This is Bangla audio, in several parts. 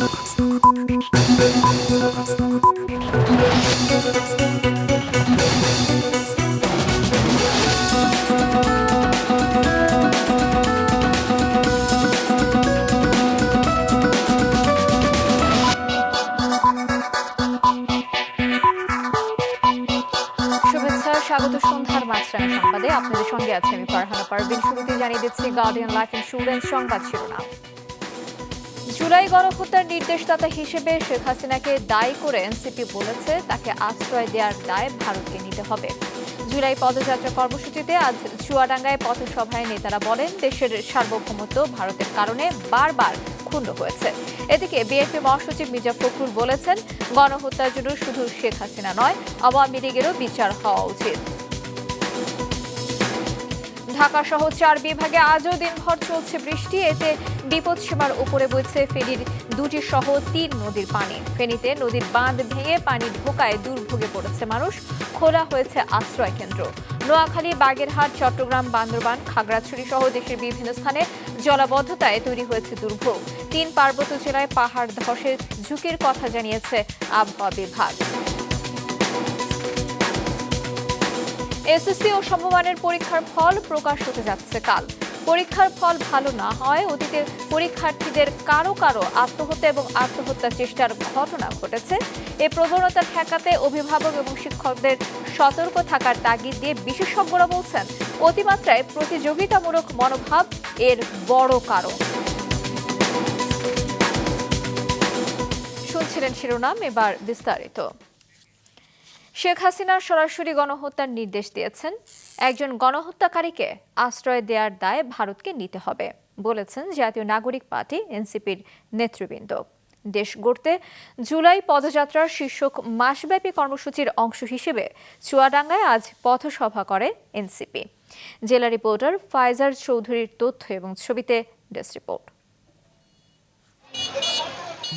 স্বাগত সন্ধ্যার মাছরাঙা সংবাদে আপনাদের সঙ্গে আছে আমি ফারহানা পারভিন। শুরুতে জানিয়ে দিচ্ছি গার্ডিয়ান লাইফ ইন্স্যুরেন্স সংবাদ শিরোনাম। জুলাই গণহত্যার নির্দেশদাতা হিসেবে শেখ হাসিনাকে দায়ী করে এনসিপি বলেছে তাকে আশ্রয় দেওয়ার দায় ভারতকে নিতে হবে। জুলাই পদযাত্রা কর্মসূচিতে আজ চুয়াডাঙ্গায় পথসভায় নেতারা বলেন দেশের সার্বভৌমত্ব ভারতের কারণে বারবার ক্ষুণ্ণ হয়েছে। এদিকে বিএনপি মহাসচিব মির্জা ফখরুল বলেছেন গণহত্যার জন্য শুধু শেখ হাসিনা নয়, আওয়ামী লীগেরও বিচার হওয়া উচিত। ঢাকা সহ 4 বিভাগে আজও দিনভর চলছে বৃষ্টি, এতে বিপদসীমার উপরে বইছে ফেনীর 2টি সহ 3 নদীর পানি। ফেনীতে নদীর বাঁধ ভেঙে পানি ঢোকায় দুর্ভোগে পড়েছে মানুষ, খোলা হয়েছে আশ্রয় কেন্দ্র। নোয়াখালী, বাগেরহাট, চট্টগ্রাম, বান্দরবান, খাগড়াছড়ি সহ দেশের বিভিন্ন স্থানে জলাবদ্ধতায় তৈরি হয়েছে দুর্ভোগ। 3 পার্বত্য জেলায় পাহাড় ধসের ঝুঁকির কথা জানিয়েছে আবহাওয়া বিভাগ। এসএসসি ও সমমানের পরীক্ষার ফল প্রকাশ হতে যাচ্ছে কাল। পরীক্ষার ফল ভালো না হয় অতীতে পরীক্ষার্থীদের কারো কারো আত্মহত্যা এবং আত্মহত্যার চেষ্টার ঘটনা ঘটেছে। এই প্রবণতা ঠেকাতে অভিভাবক এবং শিক্ষকদের সতর্ক থাকার তাগিদ দিয়ে বিশেষজ্ঞরা বলছেন অতিমাত্রায় প্রতিযোগিতামূলক মনোভাব এর বড় কারণ। শুনছিলেন শিরোনাম, এবার বিস্তারিত। শেখ হাসিনা সরাসরি গণহত্যার নির্দেশ দিয়েছেন। একজন গণহত্যাকারীকে আশ্রয় দেওয়ার দায় ভারতকে নিতে হবে বলেছেন জাতীয় নাগরিক পার্টি এনসিপির নেতৃবৃন্দ। দেশ গড়তে জুলাই পদযাত্রার শীর্ষক মাসব্যাপী কর্মসূচির অংশ হিসেবে চুয়াডাঙ্গায় আজ পথসভা করে এনসিপি। জেলা রিপোর্টার ফাইজার চৌধুরীর তথ্য এবং ছবিতে ডেস্ক রিপোর্ট।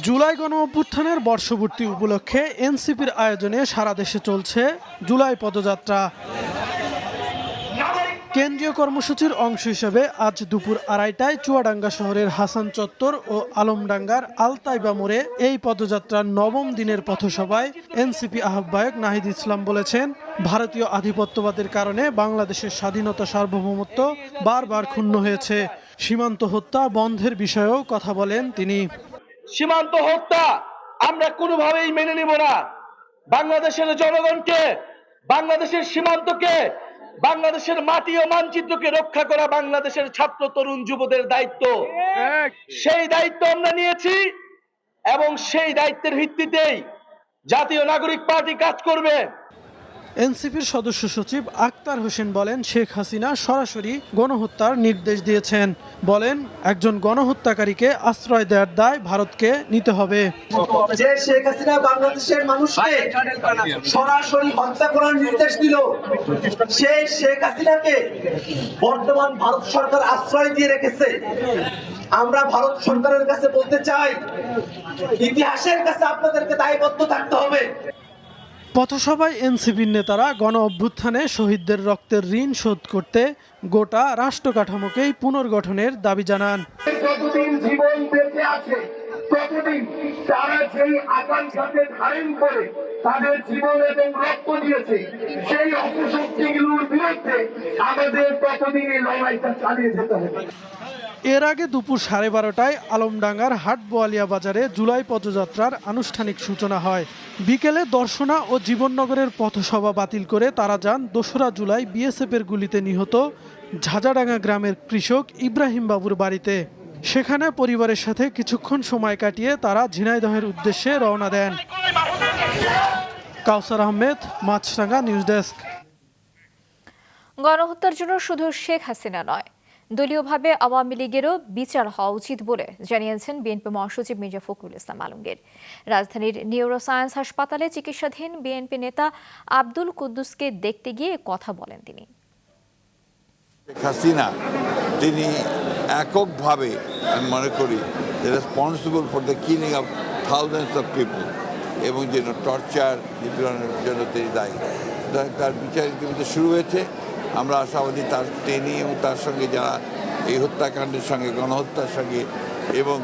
জুলাই গণঅভ্যুত্থানের বর্ষপূর্তি উপলক্ষে এনসিপির আয়োজনে সারা দেশে চলছে জুলাই পদযাত্রা। কেন্দ্রীয় কর্মসূচির অংশ হিসেবে আজ দুপুর 2:30টায় চুয়াডাঙ্গা শহরের হাসান চত্বর ও আলমডাঙ্গার আলতাইবা মোড়ে এই পদযাত্রার 9ম দিনের পথসভায় এনসিপি আহ্বায়ক নাহিদ ইসলাম বলেছেন ভারতীয় আধিপত্যবাদের কারণে বাংলাদেশের স্বাধীনতা সার্বভৌমত্ব বারবার ক্ষুণ্ণ হয়েছে। সীমান্ত হত্যা বন্ধের বিষয়েও কথা বলেন তিনি। সীমান্ত হত্যা আমরা কোনোভাবেই মেনে নিব না। বাংলাদেশের জনগণকে, বাংলাদেশের সীমান্তকে, বাংলাদেশের মাটি ও মানচিত্রকে রক্ষা করা বাংলাদেশের ছাত্র তরুণ যুবদের দায়িত্ব। সেই দায়িত্ব আমরা নিয়েছি এবং সেই দায়িত্বের ভিত্তিতেই জাতীয় নাগরিক পার্টি কাজ করবে। এনসিপির সদস্য সচিব আক্তার হোসেন বলেন শেখ হাসিনা সরাসরি গণহত্যার নির্দেশ দিয়েছেন। বলেন একজন গণহত্যাকারীকে আশ্রয় দেওয়ার দায় ভারতকে নিতে হবে। যে শেখ হাসিনা বাংলাদেশের মানুষকে সরাসরি হত্যা করার নির্দেশ দিল, সেই শেখ হাসিনাকে বর্তমান ভারত সরকার আশ্রয় দিয়ে রেখেছে। আমরা ভারত সরকারের কাছে বলতে চাই, ইতিহাসের কাছে আপনাদেরকে দায়বদ্ধ থাকতে হবে। পথসভায় এনসিপির নেতারা গণ অভ্যুত্থানে শহীদদের রক্তের ঋণ শোধ করতে গোটা রাষ্ট্র কাঠামোকেই পুনর্গঠনের দাবি জানান। যতদিন জীবন বেঁচে আছে ততদিন তারা সেই আকাঙ্ক্ষাকে ধারণ করে তাদের জীবন এবং রক্ত দিয়েছে, সেই অপশক্তিগুলোর বিরুদ্ধে আমাদের ততদিন এই লড়াইটা চালিয়ে যেতে হবে। এর আগে দুপুর 12:30টায় আলমডাঙ্গার হাটবোয়ালিয়া বাজারে জুলাই পদযাত্রার আনুষ্ঠানিক সূচনা হয়। বিকেলে দর্শনা ও জীবননগরের পথসভা বাতিল করে তারা যান 2রা জুলাই বিএসএফের গুলিতে নিহত ঝাঁঝাডাঙ্গা গ্রামের কৃষক ইব্রাহিম বাবুর বাড়িতে। সেখানে পরিবারের সাথে কিছুক্ষণ সময় কাটিয়ে তারা ঝিনাইদহের উদ্দেশ্যে রওনা দেন। কাউসার আহমেদ, মাছরাঙা নিউজ ডেস্ক। গণহত্যার জন্য শুধু শেখ হাসিনা নয়, দলীয়ভাবে আওয়ামী লীগেরও বিচার হওয়া উচিত বলে জানিয়েছেন বিএনপি মহাসচিব মির্জা ফখরুল ইসলাম আলমগীর। রাজধানীর নিউরোসায়েন্স হাসপাতালে চিকিৎসাধীন বিএনপি নেতা আব্দুল কুদ্দুসকে দেখতে গিয়ে কথা বলেন তিনি। শেখ হাসিনা তিনি এককভাবে আমি মনে করি responsible for the killing of thousands of people এবং যেন টর্চার নিপীড়নের জন্য তিনি দায়ী। তার বিচার ইতিমধ্যে শুরু হয়েছে। আমরা আশাবাদী তিনি এবং তার সঙ্গে যারা এই হত্যাকাণ্ডের সঙ্গে গণহত্যার সঙ্গে এবং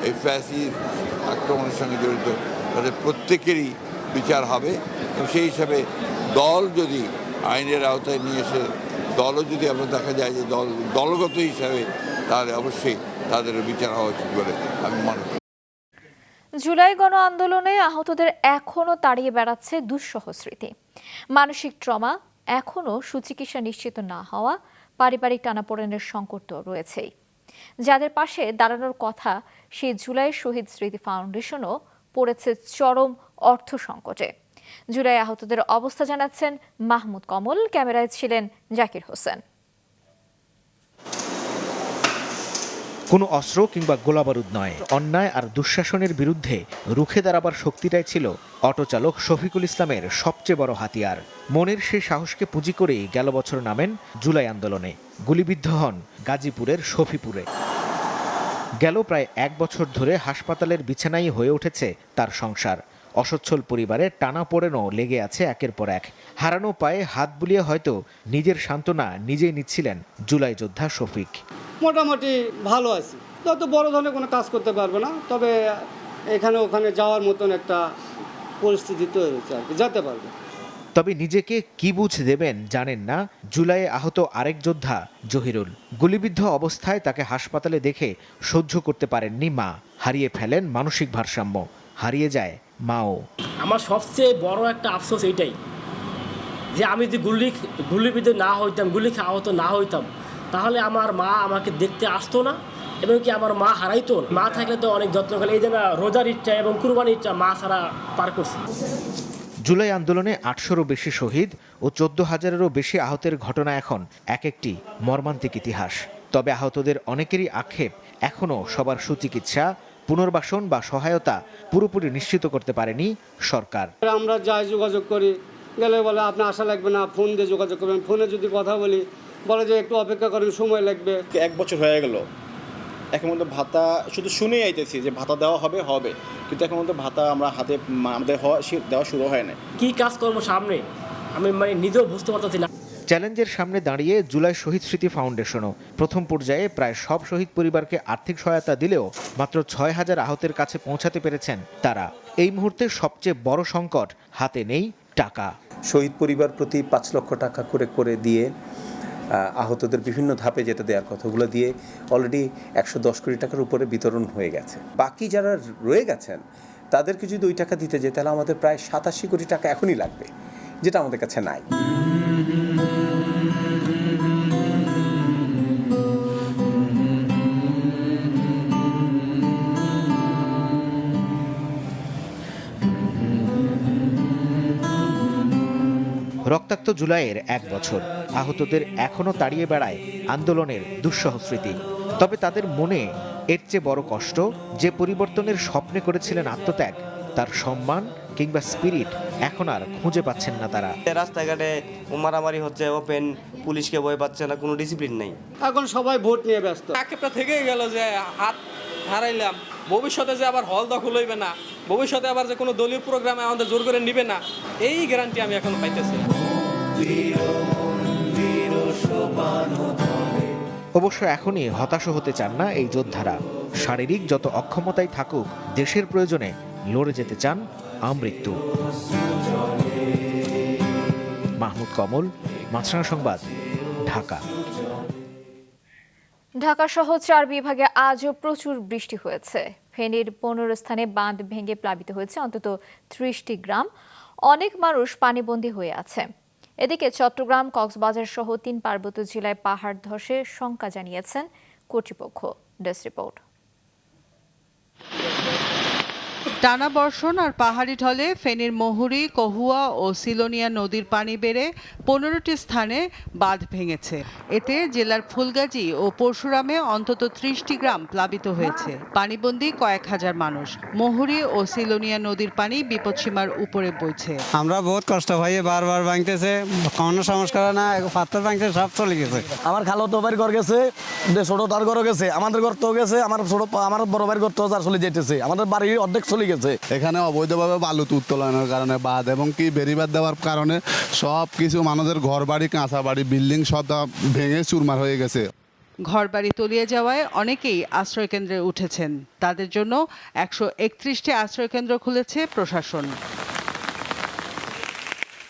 এই ফ্যাসির আক্রমণের সঙ্গে জড়িত তাদের প্রত্যেকেরই বিচার হবে এবং সেই হিসাবে দল যদি আইনের আওতায় নিয়ে এসে দলও যদি আমরা দেখা যায় যে দলগত হিসাবে তাহলে অবশ্যই তাদেরও বিচার হওয়া উচিত বলে আমি মনে করি। জুলাই গণ আন্দোলনে আহতদের এখনও তাড়িয়ে বেড়াচ্ছে দুঃসহ স্মৃতি। মানসিক ট্রমা, এখনও সুচিকিৎসা নিশ্চিত না হওয়া, পারিবারিক টানাপোড়েনের সংকট তো রয়েছেই। যাদের পাশে দাঁড়ানোর কথা সেই জুলাই শহীদ স্মৃতি ফাউন্ডেশনও পড়েছে চরম অর্থ সংকটে। জুলাই আহতদের অবস্থা জানাচ্ছেন মাহমুদ কমল, ক্যামেরায় ছিলেন জাকির হোসেন। কোনো অস্ত্র কিংবা গোলাবারুদ নয়, অন্যায় আর দুঃশাসনের বিরুদ্ধে রুখে দাঁড়াবার শক্তিটাই ছিল অটোচালক শফিকুল ইসলামের সবচেয়ে বড় হাতিয়ার। মনের সেই সাহসকে পুঁজি করেই গেল বছর নামেন জুলাই আন্দোলনে। গুলিবিদ্ধ হন গাজীপুরের শফিপুরে। গেল প্রায় 1 বছর ধরে হাসপাতালের বিছানায় হয়ে উঠেছে তার সংসার। অসচ্ছল পরিবারে টানাপোড়েনও লেগে আছে একের পর এক। হারানো পায়ে হাত বুলিয়ে হয়তো নিজের সান্ত্বনা নিজেই নিচ্ছিলেন জুলাই যোদ্ধা শফিক। মোটামুটি ভালো আছি, তত বড় ধরনের কোনো কাজ করতে পারবো না, তবে এখানে ওখানে যাওয়ার মতন একটা পরিস্থিতি তৈরি হয়েছে আর কি, যেতে পারবো। তবে নিজেকে কি বুঝ দেবেন জানেন না জুলাইয়ে আহত আরেক যোদ্ধা জহিরুল। গুলিবিদ্ধ অবস্থায় তাকে হাসপাতালে দেখে সহ্য করতে পারেননি মা। হারিয়ে ফেলেন মানসিক ভারসাম্য, হারিয়ে যায় মাও। আমার সবচেয়ে বড় একটা আফসোস এইটাই যে আমি যদি গুলিবিদ্ধ না হইতাম, গুলি আহত না হইতাম, তাহলে আমার মা আমাকে দেখতে আসতো না এবং কি আমার মা হারাইতো না। মা থাকলে তো অনেক যত্ন করে, এই যে রোজার ইচ্ছা এবং কুরবানির ইচ্ছা মা ছাড়া পার করছে। জুলাই আন্দোলনে 800-রও বেশি শহীদ ও 14,000-এরও বেশি আহতের ঘটনা এখন এক একটি মর্মান্তিক ইতিহাস। তবে আহতদের অনেকেরই আক্ষেপ, এখনও সবার সুচিকিৎসা, পুনর্বাসন বা সহায়তা পুরোপুরি নিশ্চিত করতে পারেনি সরকার। আমরা যাই যোগাযোগ করি, গেলে বলে আপনি আসা লাগবে না, ফোন দিয়ে যোগাযোগ করবেন। ফোনে যদি কথা বলি বলে যে একটু অপেক্ষা করেন, সময় লাগবে। 1 বছর হয়ে গেল, এখন মধ্যে ভাতা শুধু শুনেই আইতেছি যে ভাতা দেওয়া হবে, কিন্তু এখন মধ্যে ভাতা আমরা হাতে আমাদের দেওয়া শুরু হয় না। কি কাজ করবো সামনে আমি নিজেও বুঝতে পারতেছি না। চ্যালেঞ্জের সামনে দাঁড়িয়ে জুলাই শহীদ স্মৃতি ফাউন্ডেশনও প্রথম পর্যায়ে প্রায় সব শহীদ পরিবারকে আর্থিক সহায়তা দিলেও মাত্র 6,000 আহতের কাছে পৌঁছাতে পেরেছেন তারা। এই মুহূর্তে সবচেয়ে বড় সংকট, হাতে নেই টাকা। শহীদ পরিবার প্রতি 5 লক্ষ টাকা করে দিয়ে আহতদের বিভিন্ন ধাপে যেটা দেওয়ার কথাগুলো দিয়ে অলরেডি 110 কোটি টাকার উপরে বিতরণ হয়ে গেছে। বাকি যারা রয়ে গেছেন তাদেরকে যদি ওই টাকা দিতে যায় তাহলে আমাদের প্রায় 87 কোটি টাকা এখনই লাগবে, যেটা আমাদের কাছে নাই। রক্তাক্ত জুলাইয়ের 1 বছর, আহতদের এখনও তাড়িয়ে বেড়ায় আন্দোলনের দুঃসহ স্মৃতি। তবে তাদের মনে এর চেয়ে বড় কষ্ট, যে পরিবর্তনের স্বপ্নে করেছিলেন আত্মত্যাগ, তার সম্মান কিংবা স্পিরিট এখন আর খুঁজে পাচ্ছেন না তারা। রাস্তাঘাটে মারামারি হচ্ছে, ওপেন, পুলিশকে ভয় পাচ্ছে না, কোনো ডিসিপ্লিন নেই। এখন সবাই ভোট নিয়ে ব্যস্ত। আক্ষেপটা থেকেই গেল যে হাত হারাইলাম, ভবিষ্যতে যে আবার হল দখল হইবে না, ভবিষ্যতে আবার যে কোনো দলীয় প্রোগ্রামে আমাদের জোর করে নিবে না, এই গ্যারান্টি আমি এখন পাইতেছি। অবশ্য এখনই হতাশ হতে চান না এই যোদ্ধারা। শারীরিক যত অক্ষমতাই থাকুক, দেশের প্রয়োজনে লড়ে যেতে চান আমৃত্যু। মাহমুদ কমল, মাছরাঙা সংবাদ, ঢাকা। ঢাকা সহ 4 বিভাগে আজও প্রচুর বৃষ্টি হয়েছে। ফেনীর 15 স্থানে বাঁধ ভেঙে প্লাবিত হয়েছে অন্তত 30টি গ্রাম। অনেক মানুষ পানিবন্দী হয়ে আছে। এদিকে চট্টগ্রাম, কক্সবাজার সহ 3 পার্বত্য জেলায় পাহাড় ধসের শঙ্কা জানিয়েছেন কর্তৃপক্ষ। Desk report. টানা বর্ষণ আর পাহাড়ি ঢলে ফেনীর মহুরী, কহুয়া ও সিলোনিয়া নদীর পানি বেড়ে 15টি স্থানে বাঁধ ভেঙেছে। এতে জেলার ফুলগাজী ও পরশুরামে অন্তত 30টি গ্রাম প্লাবিত হয়েছে। পানিবন্দী কয়েক হাজার মানুষ। মহুরী ও সিলোনিয়া নদীর পানি বিপদসীমার উপরে বইছে। আমরা বহুত কষ্ট হয়ে বারবার ভাঙতেছে, কোনো সংস্কার না, পাথর ভাঙতে সব চলে গেছে। আমার খালো তো বাড়ি ঘর গেছে, ছোট তার ঘর গেছে, আমাদের ঘর তো গেছে, আমার বড় ভাইয়ের ঘর তো চলে যেতেছে, আমাদের বাড়ির অর্ধেক চলে গেছে। এখানে অবৈধভাবে বালু উত্তোলনের কারণে বাঁধ এবং কি বেড়িবাঁধ দেওয়ার কারণে সব কিছু মানুষের ঘর বাড়ি, কাঁচা বাড়ি, বিল্ডিং সব ভেঙে চুরমার হয়ে গেছে। ঘরবাড়ি তলিয়ে যাওয়ায় অনেকেই আশ্রয়কেন্দ্রে উঠেছেন। তাদের জন্য 131টি আশ্রয়কেন্দ্র খুলেছে প্রশাসন।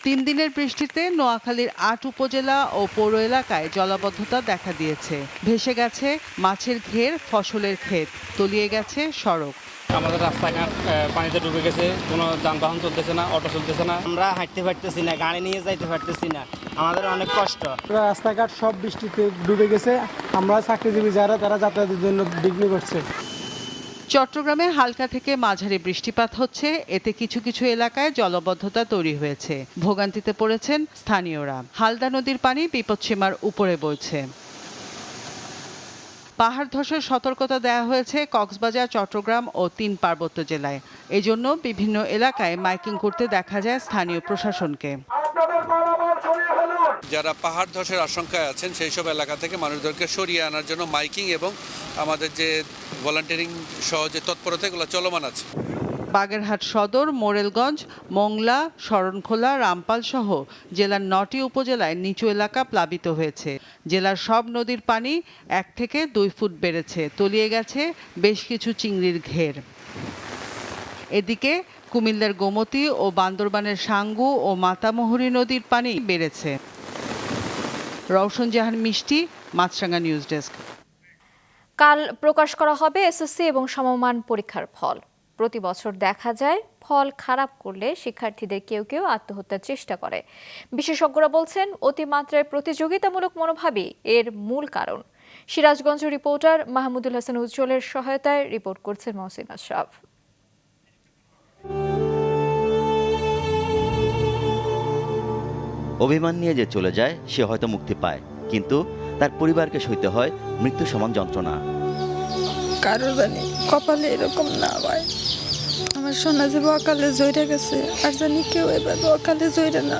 3 দিনের বৃষ্টিতে নোয়াখালীর 8 উপজেলা ও পৌর এলাকায় জলাবদ্ধতা দেখা দিয়েছে। ভেসে গেছে মাছের ঘের, ফসলের ক্ষেত, তলিয়ে গেছে সড়ক। আমাদের রাস্তাঘাট পানিতে ডুবে গেছে, কোনো যানবাহন চলতেছে না, অটো চলতেছে না, আমরা হাঁটতে পারতেছি না, গাড়ি নিয়ে যাইতে পারতেছি না, আমাদের অনেক কষ্ট। রাস্তাঘাট সব বৃষ্টিতে ডুবে গেছে, আমরা চাকরিজীবী যারা তারা যাতায়াতের জন্য বিঘ্ন করছে। চট্টগ্রামে হালকা থেকে মাঝারি বৃষ্টিপাত হচ্ছে, এতে কিছু কিছু এলাকায় জলাবদ্ধতা তৈরি হয়েছে। ভোগান্তিতে পড়েছেন স্থানীয়রা। হালদা নদীর পানি বিপদসীমার উপরে বইছে। পাহাড় ধসের সতর্কতা দেওয়া হয়েছে কক্সবাজার, চট্টগ্রাম ও 3 পার্বত্য জেলায়। এজন্য বিভিন্ন এলাকায় মাইকিং করতে দেখা যায় স্থানীয় প্রশাসনকে। যারা পাহাড় ধসের আশঙ্কায় আছেন সেই সব এলাকা থেকে মানুষদেরকে সরিয়ে আনার জন্য মাইকিং এবং আমাদের যে ভলান্টিয়ারিং সহ যে তৎপরতা এগুলো চলমান আছে। বাগেরহাট সদর, মোরেলগঞ্জ, মোংলা, শরণখোলা, রামপাল সহ জেলার 9টি উপজেলায় নিচু এলাকা প্লাবিত হয়েছে। জেলার সব নদীর পানি 1 থেকে 2 ফুট বেড়েছে, তলিয়ে গেছে বেশ কিছু চিংড়ির ঘের। এদিকে কুমিল্লার গোমতী ও বান্দরবানের সাঙ্গু ও মাতামুহুরী নদীর পানি বেড়েছে। রওশন জাহান মিষ্টি, মাছরাঙা নিউজ ডেস্ক। কাল প্রকাশ করা হবে এসএসসি এবং সমমান পরীক্ষার ফল। প্রতি বছর দেখা যায় ফল খারাপ করলে শিক্ষার্থীদের কেউ কেউ আত্মহত্যার চেষ্টা করে। বিশেষজ্ঞরা বলছেন অতিমাত্রায় প্রতিযোগিতামূলক মনোভাবই এর মূল কারণ। সিরাজগঞ্জ রিপোর্টার মাহমুদুল হাসান উজ্জ্বলের সহায়তায় রিপোর্ট করছেন মহসিন আশরাফ। অভিমান নিয়ে যে চলে যায় সে হয়তো মুক্তি পায়, কিন্তু তার পরিবারকে সইতে হয় মৃত্যু সমান যন্ত্রণা। কারো জানি কপালে এরকম না হয়। আমার শোনা যাবে অকালে জয়রা গেছে, আর জানি কেউ এবার অকালে জয়রা না।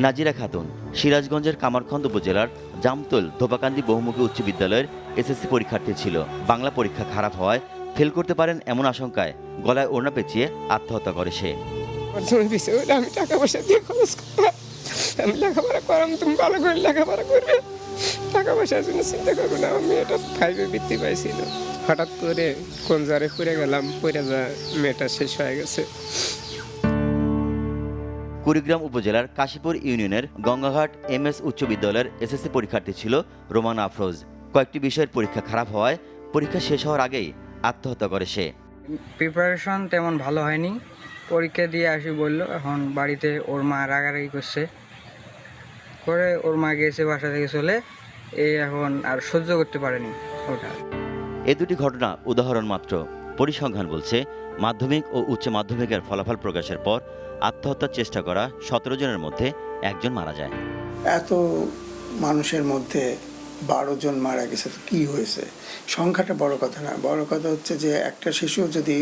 নাজিরা খাতুন সিরাজগঞ্জের কামারখন্দ উপজেলার জামতল ধোপাকান্দি বহুমুখী উচ্চ বিদ্যালয়ের এসএসসি পরীক্ষার্থী ছিল। বাংলা পরীক্ষা খারাপ হওয়ায় ফেল করতে পারেন এমন আশঙ্কায় গলায় ওড়না পেঁচিয়ে আত্মহত্যা করে সে। আমি টাকা পয়সা দিয়ে খরচ করবো, আমি লেখাপড়া করাম, তুমি ভালো করে লেখাপড়া করবে, টাকা পয়সার জন্য চিন্তা করবো না। আমি এটা 5-এ বৃত্তি পাইছিল, হঠাৎ করে কোন জ্বরে পড়ে গেলাম, পড়ে যা মেয়েটা শেষ হয়ে গেছে। কুড়িগ্রাম উপজেলার কাশীপুর ইউনিয়নের গঙ্গাঘাট MS উচ্চ বিদ্যালয়ের এসএসসি পরীক্ষার্থী ছিল রোমানা আফরোজ। কয়েকটি বিষয়ের পরীক্ষা খারাপ হওয়ায় পরীক্ষা শেষ হওয়ার আগেই আত্মহত্যা করে সে। প্রিপারেশন তেমন ভালো হয়নি, পরীক্ষা দিয়ে আসি বললো। এখন বাড়িতে ওর মা রাগারাগি করছে, করে ওর মা গেছে বাসা থেকে চলে, এই এখন আর সহ্য করতে পারেনি ওটা। এ দুটি ঘটনা উদাহরণ মাত্র। পরিসংখ্যান বলছে মাধ্যমিক ও উচ্চ মাধ্যমিকের ফলাফল প্রকাশের পর আত্মহত্যার চেষ্টা করা 17 জনের মধ্যে 1 জন মারা যায়। এত মানুষের মধ্যে 12 জন মারা গেছে, তো কি হয়েছে? সংখ্যাটা বড় কথা না, বড় কথা হচ্ছে যে একটা শিশু যদি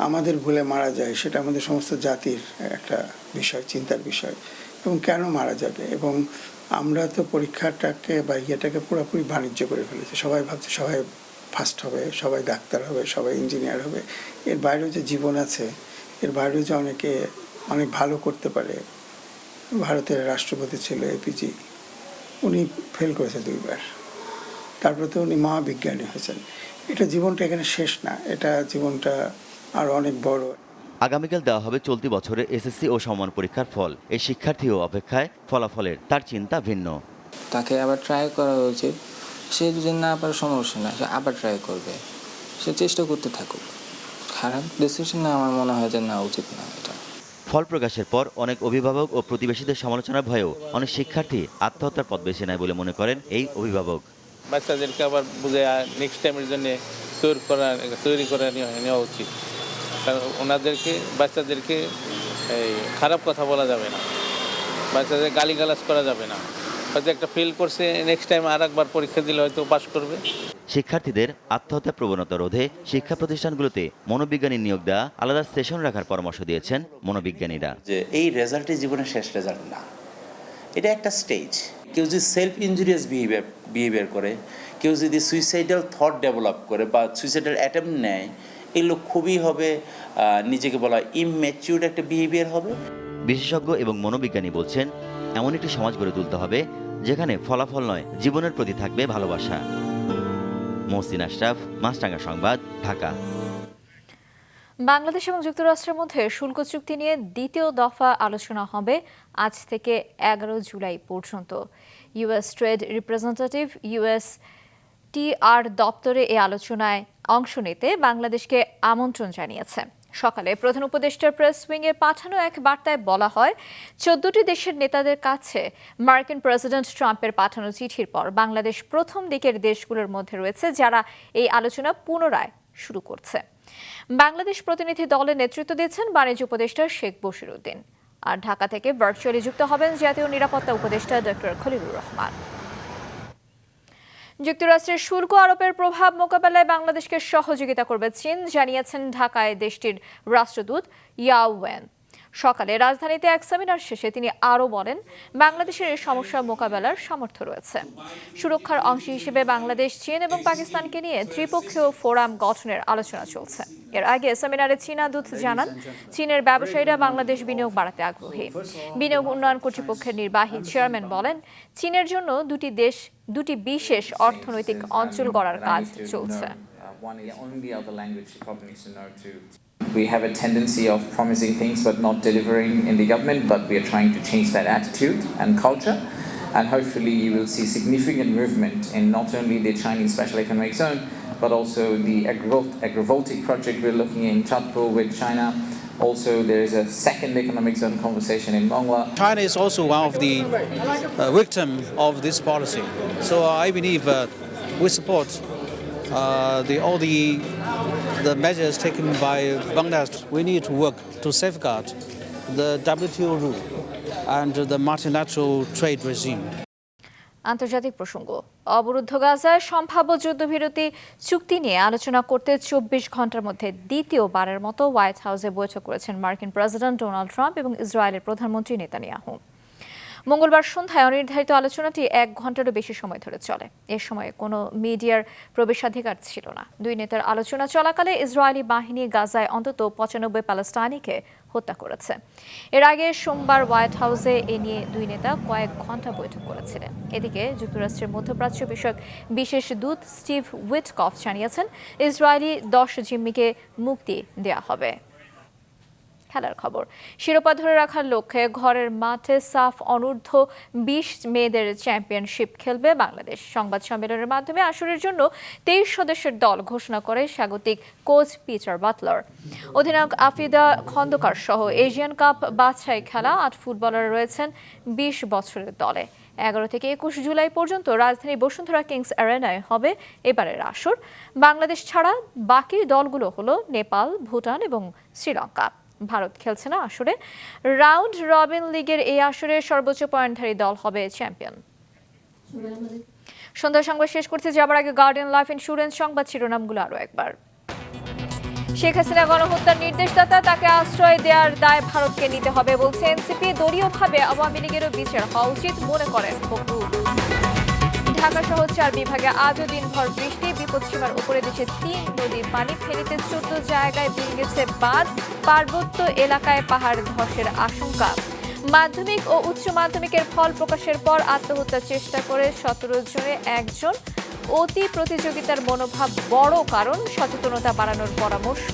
আমাদের ভুলে মারা যায়, সেটা আমাদের সমস্ত জাতির একটা বিষয়, চিন্তার বিষয়। এবং কেন মারা যাবে? এবং আমরা তো পরীক্ষাটাকে বা ইয়েটাকে পুরোপুরি বাণিজ্য করে ফেলেছি। সবাই ভাবছে সবাই ফার্স্ট হবে, সবাই ডাক্তার হবে, সবাই ইঞ্জিনিয়ার হবে। এর বাইরেও যে জীবন আছে, এর বাইরেও যে অনেকে অনেক ভালো করতে পারে। ভারতের রাষ্ট্রপতি ছিল APJ, উনি ফেল করেছে 2 বার, তারপরে তো উনি মহাবিজ্ঞানী হয়েছেন। এটা জীবনটা এখানে শেষ না, এটা জীবনটা আরও অনেক বড়। আগামীকাল দেওয়া হবে চলতি বছরের এসএসসি ও সমমান পরীক্ষার ফল। এই শিক্ষার্থীও অপেক্ষায় ফলাফলের, তার চিন্তা ভিন্ন। তাকে আবার ট্রাই করা উচিত, সে যদি না পারে সমস্যা না, সে আবার ট্রাই করবে, সে চেষ্টা করতে থাকুক। খারাপ ডিসিশন না, আমার মনে হয় যে না, উচিত না এটা। ফল প্রকাশের পর অনেক অভিভাবক ও প্রতিবেশীদের সমালোচনার ভয়েও অনেক শিক্ষার্থী আত্মহত্যার পথ বেছে নেয় বলে মনে করেন এই অভিভাবক। বাচ্চাদেরকে আবার বুঝে নেক্সট টাইমের জন্য তৈরি করে নেওয়া উচিত। কারণ ওনাদেরকে, বাচ্চাদেরকে এই খারাপ কথা বলা যাবে না, বাচ্চাদের গালিগালাজ করা যাবে না। হয়তো একটা ফেল করছে, নেক্সট টাইম আর একবার পরীক্ষা দিলে হয়তো পাস করবে। শিক্ষার্থীদের আত্মহত্যা প্রবণতা রোধে শিক্ষা প্রতিষ্ঠানগুলোতে মনোবিজ্ঞানী নিয়োগ দেওয়া, আলাদা সেশন রাখার পরামর্শ দিয়েছেন মনোবিজ্ঞানীরা। যে এই রেজাল্টই জীবনের শেষ রেজাল্ট না, এটা একটা স্টেজ। কেউ যদি সেলফ ইনজুরিয়াস বিহেভিয়ার করে, কেউ যদি সুইসাইডাল থট ডেভেলপ করে বা সুইসাইডাল অ্যাটেম্প নেয়, এগুলো খুবই হবে নিজেকে বলা ইমম্যাচিউর একটা বিহেভিয়ার হবে। বিশেষজ্ঞ এবং মনোবিজ্ঞানী বলছেন এমন একটি সমাজ গড়ে তুলতে হবে যেখানে ফলাফল নয়, জীবনের প্রতি থাকবে ভালোবাসা। মহসিন আশরাফ, মাছরাঙা সংবাদ, ঢাকা। বাংলাদেশ এবং যুক্তরাষ্ট্রের মধ্যে শুল্ক চুক্তি নিয়ে দ্বিতীয় দফা আলোচনা হবে আজ থেকে 11 জুলাই পর্যন্ত। ইউএস ট্রেড রিপ্রেজেন্টেটিভ USTR দপ্তরে এই আলোচনায় অংশ নিতে বাংলাদেশকে আমন্ত্রণ জানিয়েছে। সকালে প্রধান উপদেষ্টার প্রেস উইংয়ে পাঠানো এক বার্তায় বলা হয়, 14টি দেশের নেতাদের কাছে মার্কিন প্রেসিডেন্ট ট্রাম্পের পাঠানো চিঠির পর বাংলাদেশ প্রথম দিকের দেশগুলোর মধ্যে রয়েছে যারা এই আলোচনা পুনরায় শুরু করছে। বাংলাদেশ প্রতিনিধি দলের নেতৃত্ব দিচ্ছেন বাণিজ্য উপদেষ্টা শেখ বশিরউদ্দিন। আর ঢাকা থেকে ভার্চুয়ালি যুক্ত হবেন জাতীয় নিরাপত্তা উপদেষ্টা ডক্টর খলিলুর রহমান। যুক্তরাষ্ট্রের শুল্ক আরোপের প্রভাব মোকাবেলায় বাংলাদেশকে সহযোগিতা করবে চীন, জানিয়েছেন ঢাকায় দেশটির রাষ্ট্রদূত ইয়াও ওয়েন। সকালে রাজধানীতে এক সেমিনার শেষে তিনি আরও বলেন, বাংলাদেশের এই সমস্যা মোকাবেলার সামর্থ্য রয়েছে। সুরক্ষার অংশ হিসেবে বাংলাদেশ, চীন এবং পাকিস্তানকে নিয়ে ত্রিপক্ষীয় ফোরাম গঠনের আলোচনা চলছে। এর আগে সেমিনারে চীনা দূত জানান, চীনের ব্যবসায়ীরা বাংলাদেশ বিনিয়োগ বাড়াতে আগ্রহী। বিনিয়োগ উন্নয়ন কর্তৃপক্ষের নির্বাহী চেয়ারম্যান বলেন, চীনের জন্য দুটি বিশেষ অর্থনৈতিক অঞ্চল গড়ার কাজ চলছে। We have a tendency of promising things but not delivering in the government, but we are trying to change that attitude and culture. And hopefully you will see significant movement in not only the Chinese Special Economic Zone, but also the agrivoltaic project we're looking in Chatpo with China. Also, there is a second economic zone conversation in Mongla. China is also one of the victim of this policy. So I believe we support all the measures taken by Bangladesh. We need to work to safeguard the WTO rule and the multilateral trade regime. আন্তর্জাতিক প্রসঙ্গ, অবরুদ্ধ গাজায় সম্ভাব্য যুদ্ধবিরতি চুক্তি নিয়ে আলোচনা করতে 24 ঘন্টার মধ্যে দ্বিতীয়বারের মতো হোয়াইট হাউসে বৈঠক করেছেন মার্কিন প্রেসিডেন্ট ডোনাল্ড ট্রাম্প এবং ইসরায়েলের প্রধানমন্ত্রী নেতানিয়াহু। মঙ্গলবার সন্ধ্যায় অনির্ধারিত আলোচনাটি 1 ঘন্টারও বেশি সময় ধরে চলে। এ সময়ে কোনো মিডিয়ার প্রবেশাধিকার ছিল না। দুই নেতার আলোচনা চলাকালে ইসরায়েলি বাহিনী গাজায় অন্তত 95 প্যালেস্টাইনিকে হত্যা করেছে। এর আগে সোমবার হোয়াইট হাউসে এ নিয়ে দুই নেতা কয়েক ঘন্টা বৈঠক করেছিলেন। এদিকে যুক্তরাষ্ট্রের মধ্যপ্রাচ্য বিষয়ক বিশেষ দূত স্টিভ উইটকফ জানিয়েছেন, ইসরায়েলি 10 জিম্মিকে মুক্তি দেওয়া হবে। খেলার খবর, শিরোপা ধরে রাখার লক্ষ্যে ঘরের মাঠে সাফ অনূর্ধ্ব 20 মেয়েদের চ্যাম্পিয়নশিপ খেলবে বাংলাদেশ। সংবাদ সম্মেলনের মাধ্যমে আসরের জন্য 23 সদস্যের দল ঘোষণা করে স্বাগতিক কোচ পিটার বাটলার। অধিনায়ক আফিদা খন্দকার সহ এশিয়ান কাপ বাছাই খেলা 8 ফুটবলার রয়েছেন 20 বছরের দলে। 11 থেকে 21 জুলাই পর্যন্ত রাজধানী বসুন্ধরা কিংস অ্যারেনায় হবে এবারের আসর। বাংলাদেশ ছাড়া বাকি দলগুলো হলো নেপাল, ভুটান এবং শ্রীলঙ্কা। ভারত খেলছে না আসরে। রাউন্ড রবিন লিগের এই আসরে সর্বোচ্চ পয়েন্টধারী দল হবে চ্যাম্পিয়ন। সন্ধ্যা সংবাদ শেষ করতে যাবার আগে গার্ডিয়ান লাইফ ইন্স্যুরেন্স সংবাদ শিরোনামগুলো আরো একবার। শেখ হাসিনা গণহত্যার নির্দেশদাতা, তাকে আশ্রয় দেওয়ার দায় ভারতকে নিতে হবে বলছে এনসিপি। দলীয়ভাবে আওয়ামী লীগেরও বিচার হওয়া উচিত মনে করেন ফখরুল। ঢাকা সহ 4 বিভাগে আজও দিনভর বৃষ্টি। বিপদসীমার উপরে দেশে 3 নদীর পানি। ফেনীতে 14 জায়গায় ভেঙে গেছে বাঁধ। পার্বত্য এলাকায় পাহাড় ধসের আশঙ্কা। মাধ্যমিক ও উচ্চ মাধ্যমিকের ফল প্রকাশের পর আত্মহত্যার চেষ্টা করে 17 জনে একজন। অতি প্রতিযোগিতার মনোভাব বড় কারণ, সচেতনতা বাড়ানোর পরামর্শ।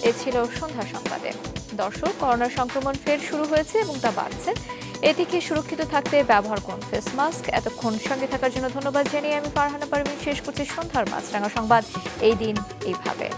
এ ছিল সন্ধ্যা সংবাদে। দর্শক, করোনা সংক্রমণ ফের শুরু হয়েছে এবং তা বাড়ছে। এ থেকে সুরক্ষিত থাকতে ব্যবহার করুন ফেস মাস্ক। এতক্ষণ সঙ্গে থাকার জন্য ধন্যবাদ জানিয়ে আমি ফারহানা পারভীন শেষ করছি সন্ধ্যার মাছরাঙা সংবাদ। এই দিন এইভাবে।